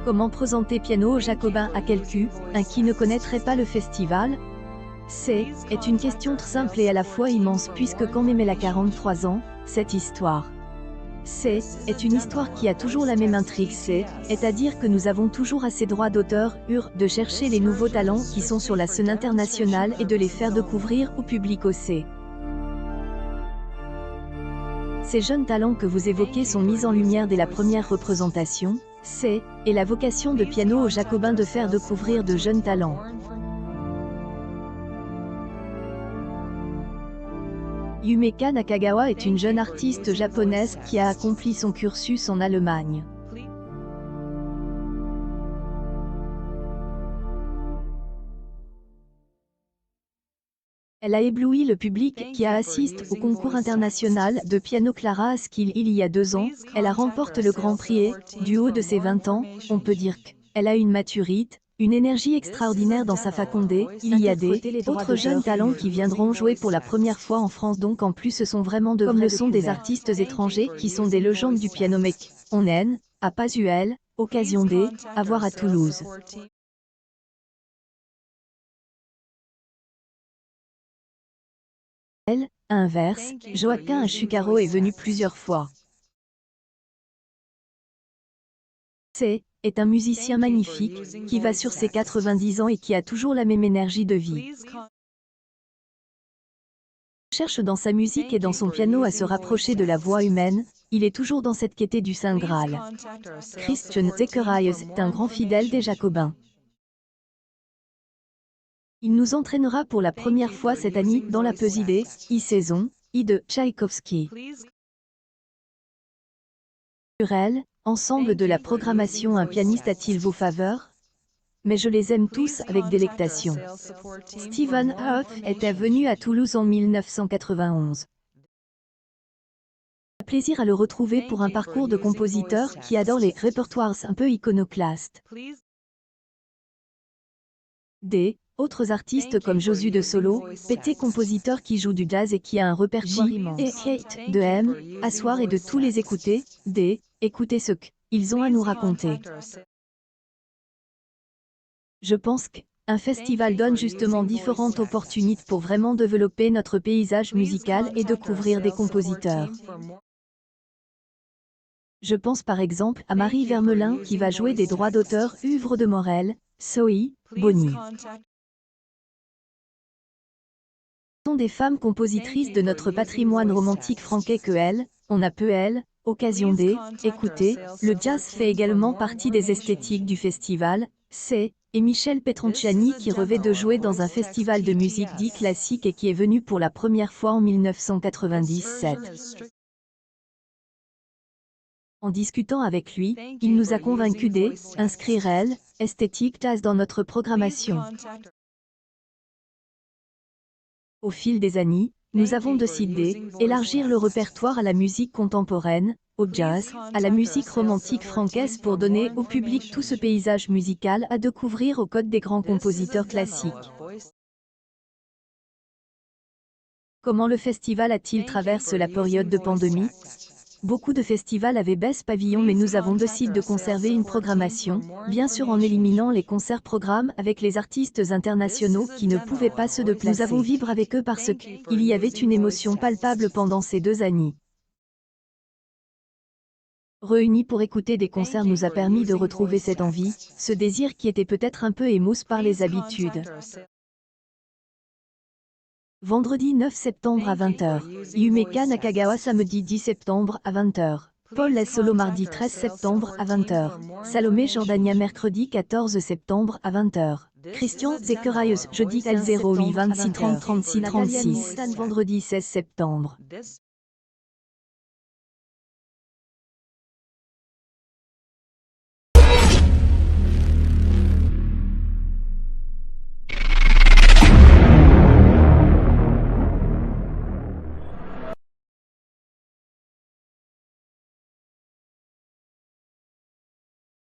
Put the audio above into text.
Comment présenter Piano au Jacobin à quelqu'un qui ne connaîtrait pas le festival? Est une question très simple et à la fois immense puisque quand même elle a 43 ans, cette histoire. Est une histoire qui a toujours la même intrigue, c'est-à-dire que nous avons toujours assez droit d'auteur, de chercher les nouveaux talents qui sont sur la scène internationale et de les faire découvrir au public aussi. Ces jeunes talents que vous évoquez sont mis en lumière dès la première représentation, et la vocation de Piano au Jacobin de faire découvrir de jeunes talents. Yumeka Nakagawa est une jeune artiste japonaise qui a accompli son cursus en Allemagne. Elle a ébloui le public qui a assisté au concours international de piano Clara Askill il y a 2 ans. Elle a remporté le Grand Prix et, du haut de ses 20 ans, on peut dire qu'elle a une maturité, une énergie extraordinaire dans sa faconde. Il y a des autres jeunes talents qui viendront jouer pour la première fois en France, donc en plus ce sont vraiment de comme le sont des artistes étrangers qui sont des légendes du piano mec. On aime, à Pasuel, occasion à voir à Toulouse. Elle, à inverse, Joaquin Chucaro est venu plusieurs fois. Est un musicien magnifique, qui va sur ses 90 ans et qui a toujours la même énergie de vie. Il cherche dans sa musique et dans son piano à se rapprocher de la voix humaine, il est toujours dans cette quête du Saint Graal. Christian Zechariah est un grand fidèle des Jacobins. Il nous entraînera pour la première fois cette année dans la Peside, saison, de Tchaïkovski. Ensemble de la programmation, un pianiste a-t-il vos faveurs? Mais je les aime tous avec délectation. Stephen Hough était venu à Toulouse en 1991. Un plaisir à le retrouver pour un parcours de compositeur qui adore les répertoires un peu iconoclastes. Autres artistes comme Josu de Solo, PT compositeur qui joue du jazz et qui a un répertoire immense. Et Kate, de M, asseoir et de tous les écouter, écoutez ce qu'ils ont à nous raconter. Je pense qu'un festival donne justement différentes opportunités pour vraiment développer notre paysage musical et découvrir des compositeurs. Je pense par exemple à Marie Vermelin qui va jouer des droits d'auteur œuvres de Morel, Sohi, Bonny. Ce sont des femmes compositrices de notre patrimoine romantique franquais que on a peu occasion d'écouter. Le jazz fait également partie des esthétiques du festival, et Michel Petronciani qui rêvait de jouer dans un festival de musique dit classique et qui est venu pour la première fois en 1997. En discutant avec lui, il nous a convaincus d'inscrire esthétique jazz dans notre programmation. Au fil des années, nous avons décidé d'élargir le répertoire à la musique contemporaine, au jazz, à la musique romantique francaise pour donner au public tout ce paysage musical à découvrir aux côtés des grands compositeurs classiques. Comment le festival a-t-il traversé la période de pandémie? Beaucoup de festivals avaient baisse pavillon mais nous avons décidé de conserver une programmation, bien sûr en éliminant les concerts-programmes avec les artistes internationaux qui ne pouvaient pas se déplacer. Nous avons vibré avec eux parce qu'il y avait une émotion palpable pendant ces 2 années. Réunis pour écouter des concerts nous a permis de retrouver cette envie, ce désir qui était peut-être un peu émousse par les habitudes. Vendredi 9 septembre à 20h. Yumeka Nakagawa samedi 10 septembre à 20h. Paul Les Solo mardi 13 septembre à 20h. Salomé Jordania mercredi 14 septembre à 20h. Christian Zechariah jeudi 08 26 30 36 36. Vendredi 16 septembre.